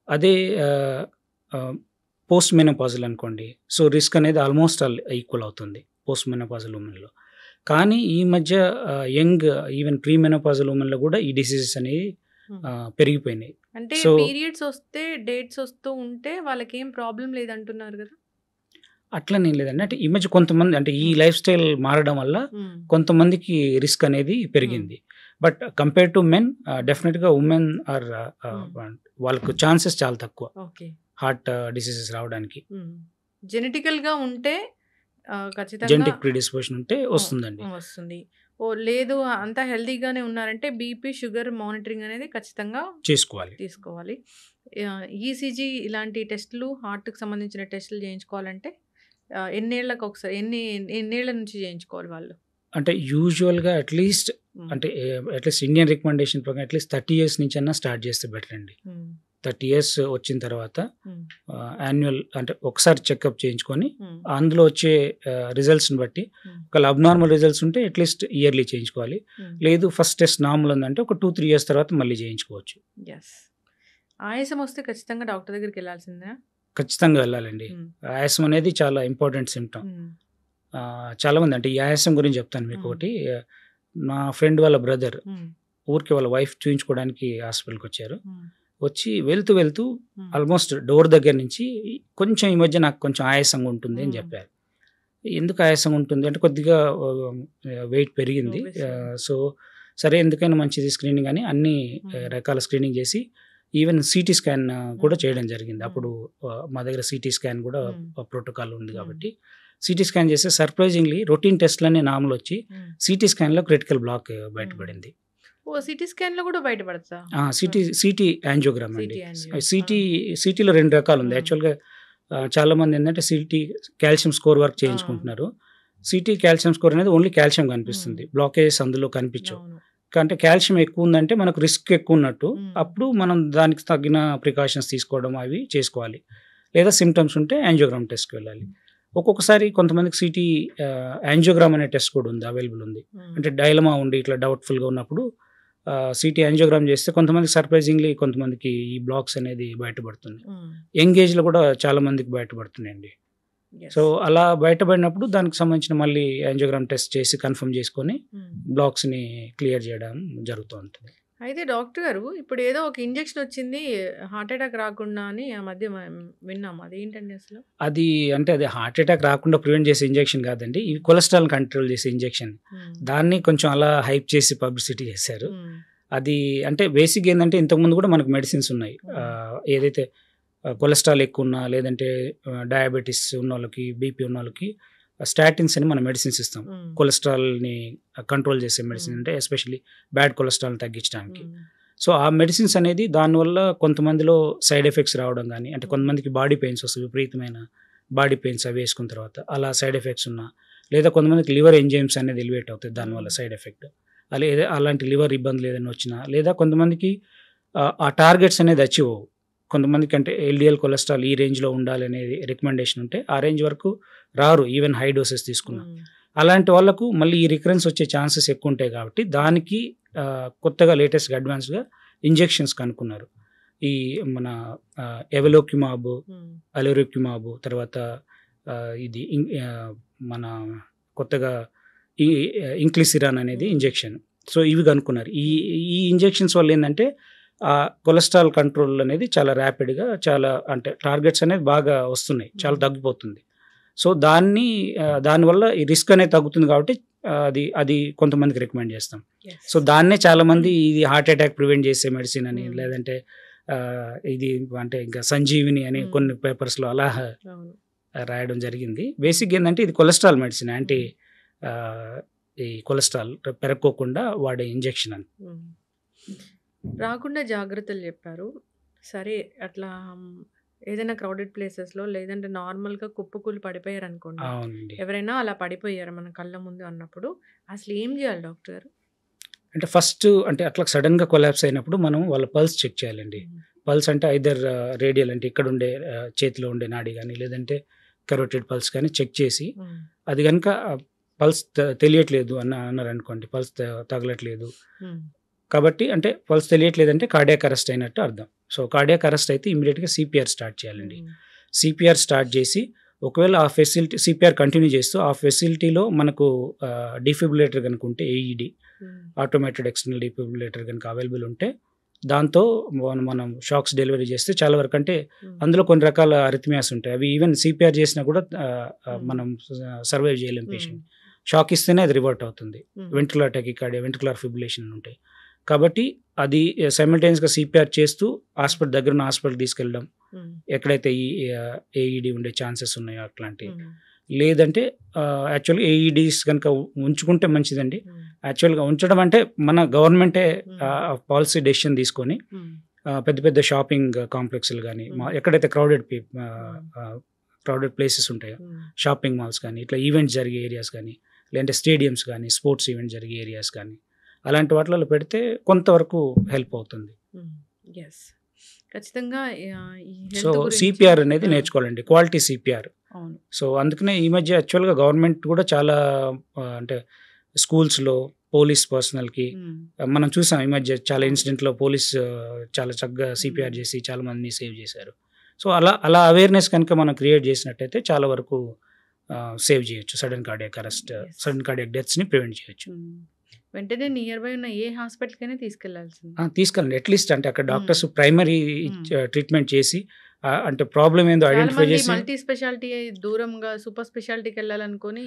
అదే పోస్ట్ మెనోపాజల్ అనుకోండి, సో రిస్క్ అనేది ఆల్మోస్ట్ ఈక్వల్ అవుతుంది పోస్ట్ మెనోపాజల్ ఉమెన్లో. కానీ ఈ మధ్య యంగ్ ఈవెన్ ప్రీ మెనోపాజల్ ఉమెన్లో కూడా ఈ డిసీజెస్ అనేవి పెరిగిపోయినాయి. అంటే పీరియడ్స్ వస్తే డేట్స్ వస్తూ ఉంటే వాళ్ళకి ఏం ప్రాబ్లం లేదంటున్నారు కదా? అట్లనేం లేదండి. అంటే ఈ మధ్య కొంతమంది అంటే ఈ లైఫ్ స్టైల్ మారడం వల్ల కొంతమందికి రిస్క్ అనేది పెరిగింది. బట్ కంపేర్ టు మెన్ డెఫినెట్‌గా ఉమెన్ ఆర్ వాళ్ళకు ఛాన్సెస్ చాలా తక్కువ ఓకే. హార్ట్ డిసీజెస్ రావడానికి. జెనెటికల్‌గా ఉంటే ఖచ్చితంగా జెనెటిక్ ప్రిడిస్పోజిషన్ ఉంటే వస్తుందండి. వస్తుంది. లేదు అంతా హెల్తీగానే ఉన్నారంటే బీపీ, షుగర్ మానిటరింగ్ అనేది ఖచ్చితంగా తీసుకోవాలి. ఈసీజీ ఇలాంటి టెస్టులు, హార్ట్‌కి సంబంధించిన టెస్టులు చేయించుకోవాలంటే ఎన్నేళ్ళకి ఒకసారి ఎన్నేళ్ల నుంచి చేయించుకోవాలి వాళ్ళు? అంటే యూజువల్‌గా అట్‌లీస్ట్ అంటే అట్‌లీస్ట్ ఇండియన్ రికమెండేషన్ ప్రకారం అట్‌లీస్ట్ 30 ఇయర్స్ నుంచన్నా స్టార్ట్ చేస్తే బెటర్ అండి. 30 ఇయర్స్ వచ్చిన తర్వాత యాన్యువల్ అంటే ఒకసారి చెకప్ చేయించుకొని అందులో వచ్చే రిజల్ట్స్ని బట్టి ఒకవేళ అబ్నార్మల్ రిజల్ట్స్ ఉంటే అట్‌లీస్ట్ ఇయర్లీ చేయించుకోవాలి. లేదు ఫస్ట్ టెస్ట్ నార్మల్ ఉందంటే ఒక 2-3 ఇయర్స్ తర్వాత మళ్ళీ చేయించుకోవచ్చు. ఆయాసం వస్తే ఖచ్చితంగా డాక్టర్ దగ్గరికి వెళ్ళాల్సిందే. ఖచ్చితంగా వెళ్ళాలండి. ఆయాసం అనేది చాలా ఇంపార్టెంట్ సిమ్టమ్. చాలామంది అంటే ఈ ఆయాసం గురించి చెప్తాను మీకు ఒకటి. నా ఫ్రెండ్ వాళ్ళ బ్రదర్ ఊరికి వాళ్ళ వైఫ్ చూయించుకోవడానికి హాస్పిటల్కి వచ్చారు. వచ్చి వెళ్తూ ఆల్మోస్ట్ డోర్ దగ్గర నుంచి కొంచెం ఈ మధ్య నాకు కొంచెం ఆయాసంగా ఉంటుంది అని చెప్పారు. ఎందుకు ఆయాసంగా ఉంటుంది అంటే కొద్దిగా వెయిట్ పెరిగింది. సో సరే ఎందుకైనా మంచిది స్క్రీనింగ్ అని అన్ని రకాల స్క్రీనింగ్ చేసి ఈవెన్ సిటీ స్కాన్ కూడా చేయడం జరిగింది. అప్పుడు మా దగ్గర సిటీ స్కాన్ కూడా ప్రోటోకాల్ ఉంది కాబట్టి సిటీ స్కాన్ చేస్తే సర్ప్రైజింగ్లీ రొటీన్ టెస్ట్లన్నీ నార్మల్ వచ్చి సిటీ స్కాన్లో క్రిటికల్ బ్లాక్ బయటపడింది. సిటీ స్కాన్లో కూడా బయటపడతా? సిటీ యాంజియోగ్రామ్ అండి. సిటీలో 2 రకాలు ఉంది. యాక్చువల్గా చాలామంది ఏంటంటే సిటీ కాల్షియం స్కోర్ వర్క్ చేయించుకుంటున్నారు. సిటీ కాల్షియం స్కోర్ అనేది ఓన్లీ కాల్షియం కనిపిస్తుంది, బ్లాకేజెస్ అందులో కనిపించవు. అంటే కాల్షియం ఎక్కువ ఉందంటే మనకు రిస్క్ ఎక్కువ ఉన్నట్టు, అప్పుడు మనం దానికి తగిన ప్రికాషన్స్ తీసుకోవడం అవి చేసుకోవాలి. లేదా సిమ్టమ్స్ ఉంటే యాంజియోగ్రామ్ టెస్ట్కి వెళ్ళాలి. ఒక్కొక్కసారి కొంతమందికి సిటీ యాంజియోగ్రామ్ అనే టెస్ట్ కూడా ఉంది, అవైలబుల్ ఉంది. అంటే డైలమా ఉండి ఇట్లా డౌట్ఫుల్గా ఉన్నప్పుడు సిటీ యాంజియోగ్రామ్ చేస్తే కొంతమందికి సర్ప్రైజింగ్లీ కొంతమందికి ఈ బ్లాక్స్ అనేది బయటపడుతుంది. యంగ్ ఏజ్లో కూడా చాలా మందికి బయటపడుతున్నాయండి. సో అలా బయటపడినప్పుడు దానికి సంబంధించిన మళ్ళీ యాంజియోగ్రామ్ టెస్ట్ చేసి కన్ఫర్మ్ చేసుకొని బ్లాక్స్ని క్లియర్ చేయడం జరుగుతూ ఉంటుంది. అయితే డాక్టర్ గారు ఇప్పుడు ఏదో ఒక ఇంజెక్షన్ వచ్చింది హార్ట్ అటాక్ రాకుండా అని ఆ మధ్య విన్నాము, అది ఏంటండి అసలు? అది హార్ట్ అటాక్ రాకుండా ప్రివెంట్ చేసే ఇంజెక్షన్ కాదండి, ఇది కొలెస్ట్రాల్ కంట్రోల్ చేసే ఇంజెక్షన్. దాన్ని కొంచెం అలా హైప్ చేసి పబ్లిసిటీ చేశారు. అది అంటే బేసిక్ ఏంటంటే ఇంతకుముందు కూడా మనకు మెడిసిన్స్ ఉన్నాయి. ఏదైతే కొలెస్ట్రాల్ ఎక్కువ ఉన్నా లేదంటే డయాబెటీస్ ఉన్న వాళ్ళకి, బీపీ ఉన్న వాళ్ళకి స్టాటిన్స్ అని మనం మెడిసిన్స్ ఇస్తాం. కొలెస్ట్రాల్ని కంట్రోల్ చేసే మెడిసిన్, అంటే ఎస్పెషల్లీ బ్యాడ్ కొలెస్ట్రాల్ని తగ్గించడానికి. సో ఆ మెడిసిన్స్ అనేది దానివల్ల కొంతమందిలో సైడ్ ఎఫెక్ట్స్ రావడం కానీ, అంటే కొంతమందికి బాడీ పెయిన్స్ వస్తాయి, విపరీతమైన బాడీ పెయిన్స్ అవి వేసుకున్న తర్వాత అలా సైడ్ ఎఫెక్ట్స్ ఉన్నా, లేదా కొంతమందికి లివర్ ఎంజైమ్స్ అనేది ఎలివేట్ అవుతాయి దానివల్ల సైడ్ ఎఫెక్ట్, అలాంటి లివర్ ఇబ్బందులు ఏదైనా వచ్చినా, లేదా కొంతమందికి ఆ టార్గెట్స్ అనేది అచీవ్ అవ్వవు. కొంతమందికి అంటే ఎల్డిఎల్ కొలెస్ట్రాల్ ఈ రేంజ్లో ఉండాలి అనేది రికమెండేషన్ ఉంటే ఆ రేంజ్ వరకు రారు, ఈవెన్ హై డోసెస్ తీసుకున్నా. అలాంటి వాళ్ళకు మళ్ళీ ఈ రికరెన్స్ వచ్చే ఛాన్సెస్ ఎక్కువ ఉంటాయి కాబట్టి దానికి కొత్తగా లేటెస్ట్గా అడ్వాన్స్గా ఇంజెక్షన్స్ కనుక్కున్నారు. ఈ మన ఎవలోక్యుమాబ్, అలోరిక్యుమాబ్, తర్వాత ఇది మన కొత్తగా ఈ ఇంక్లిసిరాన్ అనేది ఇంజెక్షన్. సో ఇవి కనుక్కున్నారు. ఈ ఇంజెక్షన్స్ వల్ల ఏంటంటే ఆ కొలెస్ట్రాల్ కంట్రోల్ అనేది చాలా ర్యాపిడ్గా, చాలా అంటే టార్గెట్స్ అనేది బాగా వస్తున్నాయి, చాలా తగ్గిపోతుంది. సో దానివల్ల ఈ రిస్క్ అనేది తగ్గుతుంది కాబట్టి అది కొంతమందికి రికమెండ్ చేస్తాం. సో దాన్నే చాలామంది ఇది హార్ట్ అటాక్ ప్రివెంట్ చేసే మెడిసిన్ అని, లేదంటే ఇది అంటే ఇంకా సంజీవిని అని కొన్ని పేపర్స్లో అలా రాయడం జరిగింది. బేసిక్ ఏంటంటే ఇది కొలెస్ట్రాల్ మెడిసిన్, యాంటీ ఈ కొలెస్ట్రాల్ పెరగకోకుండా వాడే ఇంజెక్షన్ అని. రాకుండా జాగ్రత్తలు చెప్పారు. సరే అట్లా ఏదైనా క్రౌడెడ్ ప్లేసెస్లో లేదంటే నార్మల్గా కుప్పకూలి పడిపోయారు అనుకోండి, ఎవరైనా అలా పడిపోయారు మన కళ్ళ ముందు అన్నప్పుడు అసలు ఏం చేయాలి డాక్టర్ గారు? అంటే ఫస్ట్ అంటే అట్లా సడన్గా కొలాప్స్ అయినప్పుడు మనం వాళ్ళ పల్స్ చెక్ చేయాలండి. పల్స్ అంటే ఐదర్ రేడియల్ అంటే ఇక్కడ ఉండే చేతిలో ఉండే నాడి కానీ, లేదంటే కరోటెడ్ పల్స్ కానీ చెక్ చేసి, అది కనుక పల్స్ తెలియట్లేదు అన్నారు అనుకోండి, పల్స్ తగలట్లేదు కాబట్టి అంటే పల్స్ తెలియట్లేదంటే కార్డియాక్ అరెస్ట్ అయినట్టు అర్థం. సో కార్డియాక్ అరెస్ట్ అయితే ఇమీడియట్గా సిపిఆర్ స్టార్ట్ చేయాలండి. సిపిఆర్ స్టార్ట్ చేసి ఒకవేళ ఆ ఫెసిలిటీ సిపిఆర్ కంటిన్యూ చేస్తూ ఆ ఫెసిలిటీలో మనకు డిఫిబ్రిలేటర్ కనుక ఉంటే, ఏఈడి ఆటోమేటెడ్ ఎక్స్టర్నల్ డిఫిబ్రిలేటర్ కనుక అవైలబుల్ ఉంటే దాంతో మనం షాక్స్ డెలివరీ చేస్తే చాలా వరకు, అంటే అందులో కొన్ని రకాల అరిథమియాస్ ఉంటాయి, అవి ఈవెన్ సిపిఆర్ చేసినా కూడా మనం సర్వైవ్ చేయలేం పేషెంట్. షాక్ ఇస్తేనే అది రివర్ట్ అవుతుంది. వెంట్రుకులర్ టెకికార్డియా, వెంట్రుకులర్ ఫిబ్రిలేషన్ ఉంటాయి. కాబట్టి అది సైమల్టేనియస్గా సిపిఆర్ చేస్తూ దగ్గర ఉన్న హాస్పిటల్ తీసుకెళ్ళడం, ఎక్కడైతే ఈ ఏఈడి ఉండే ఛాన్సెస్ ఉన్నాయో అట్లాంటివి. లేదంటే యాక్చువల్గా ఏఈడీస్ కనుక ఉంచుకుంటే మంచిదండి. యాక్చువల్గా ఉంచడం అంటే మన గవర్నమెంటే పాలసీ డెసిషన్ తీసుకొని పెద్ద పెద్ద షాపింగ్ కాంప్లెక్స్లు కానీ, ఎక్కడైతే క్రౌడెడ్ ప్లేసెస్ ఉంటాయో, షాపింగ్ మాల్స్ కానీ, ఇట్లా ఈవెంట్స్ జరిగే ఏరియాస్ కానీ, లేదంటే స్టేడియంస్ కానీ, స్పోర్ట్స్ ఈవెంట్స్ జరిగే ఏరియాస్ కానీ, అలాంటి వాటిలో పెడితే కొంతవరకు హెల్ప్ అవుతుంది. ఖచ్చితంగా సో సిపిఆర్ అనేది నేర్చుకోవాలండి, క్వాలిటీ సిపిఆర్. సో అందుకనే ఈ మధ్య యాక్చువల్గా గవర్నమెంట్ కూడా చాలా అంటే స్కూల్స్లో పోలీస్ పర్సనల్కి మనం చూసాం ఈ మధ్య చాలా ఇన్సిడెంట్లో పోలీస్ చాలా చక్కగా సిపిఆర్ చేసి చాలా మందిని సేవ్ చేశారు. సో అలా అవేర్నెస్ కనుక మనం క్రియేట్ చేసినట్టయితే చాలా వరకు సేవ్ చేయొచ్చు, sudden cardiac arrest, sudden cardiac డెత్స్ని ప్రివెంట్ చేయొచ్చు. వెంటనే నియర్ బై ఉన్న ఏ హాస్పిటల్కైనా తీసుకెళ్ళండి అట్లీస్ట్. అంటే అక్కడ డాక్టర్స్ ప్రైమరీ ట్రీట్మెంట్ చేసి అంటే ప్రాబ్లం ఏందో ఐడెంటిఫై చేసి, మల్టీ స్పెషాలిటీ దూరంగా సూపర్ స్పెషాలిటీకి వెళ్ళాలనుకొని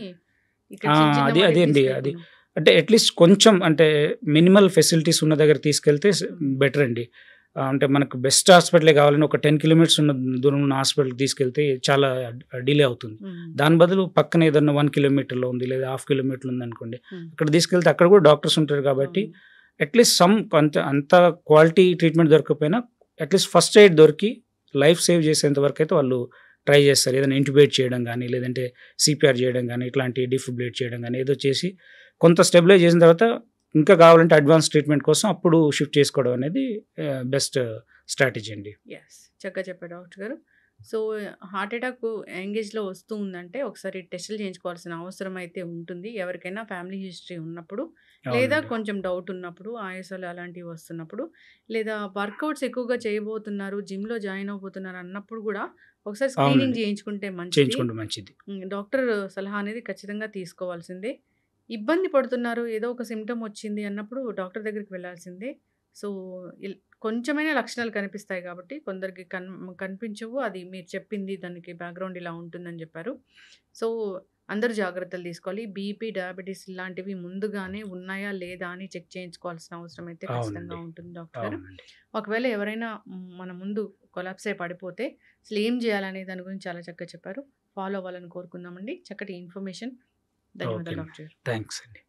అదే అండి, అది అంటే అట్లీస్ట్ కొంచెం అంటే మినిమల్ ఫెసిలిటీస్ ఉన్న దగ్గర తీసుకెళ్తే బెటర్ అండి. అంటే మనకు బెస్ట్ హాస్పిటలే కావాలని ఒక 10 కిలోమీటర్స్ ఉన్న దూరం ఉన్న హాస్పిటల్కి తీసుకెళ్తే చాలా డిలే అవుతుంది. దాని బదులు పక్కన ఏదన్నా 1 కిలోమీటర్లో ఉంది లేదా 1/2 కిలోమీటర్ ఉంది అనుకోండి, అక్కడ తీసుకెళ్తే అక్కడ కూడా డాక్టర్స్ ఉంటారు కాబట్టి అట్లీస్ట్ అంత క్వాలిటీ ట్రీట్మెంట్ దొరకకపోయినా అట్లీస్ట్ ఫస్ట్ ఎయిడ్ దొరికి లైఫ్ సేవ్ చేసేంత వరకు అయితే వాళ్ళు ట్రై చేస్తారు. ఏదైనా ఇంట్యుబేట్ చేయడం కానీ, లేదంటే సిపిఆర్ చేయడం కానీ, ఇట్లాంటి డిఫిబ్రిలేట్ చేయడం కానీ ఏదో చేసి కొంత స్టెబిలైజ్ చేసిన తర్వాత ఇంకా కావాలంటే అడ్వాన్స్ ట్రీట్మెంట్ కోసం అప్పుడు షిఫ్ట్ చేసుకోవడం అనేది బెస్ట్ స్ట్రాటజీ అండి. చక్కగా చెప్పారు డాక్టర్ గారు. సో హార్ట్ అటాక్ యంగేజ్లో వస్తూ ఉందంటే ఒకసారి టెస్టులు చేయించుకోవాల్సిన అవసరం అయితే ఉంటుంది. ఎవరికైనా ఫ్యామిలీ హిస్టరీ ఉన్నప్పుడు, లేదా కొంచెం డౌట్ ఉన్నప్పుడు, ఆయాసాలు అలాంటివి వస్తున్నప్పుడు, లేదా వర్కౌట్స్ ఎక్కువగా చేయబోతున్నారు, జిమ్లో జాయిన్ అవబోతున్నారు అన్నప్పుడు కూడా ఒకసారి స్క్రీనింగ్ చేయించుకుంటే మంచిది. డాక్టర్ సలహా అనేది ఖచ్చితంగా తీసుకోవాల్సిందే. ఇబ్బంది పడుతున్నారు, ఏదో ఒక సిమ్టమ్ వచ్చింది అన్నప్పుడు డాక్టర్ దగ్గరికి వెళ్ళాల్సిందే. సో కొంచెమైనా లక్షణాలు కనిపిస్తాయి కాబట్టి కొందరికి కనిపించవు. అది మీరు చెప్పింది దానికి బ్యాక్గ్రౌండ్ ఇలా ఉంటుందని చెప్పారు. సో అందరూ జాగ్రత్తలు తీసుకోవాలి. బీపీ, డయాబెటీస్ ఇలాంటివి ముందుగానే ఉన్నాయా లేదా అని చెక్ చేయించుకోవాల్సిన అవసరం అయితే ఖచ్చితంగా ఉంటుంది డాక్టర్ గారు. ఒకవేళ ఎవరైనా మన ముందు కొలాప్స్ అయి పడిపోతే అసలు ఏం చేయాలనే దాని గురించి చాలా చక్కగా చెప్పారు. ఫాలో అవ్వాలని కోరుకుందామండి. చక్కటి ఇన్ఫర్మేషన్. ధన్యవాదాలు డాక్టర్. థ్యాంక్స్ అండి.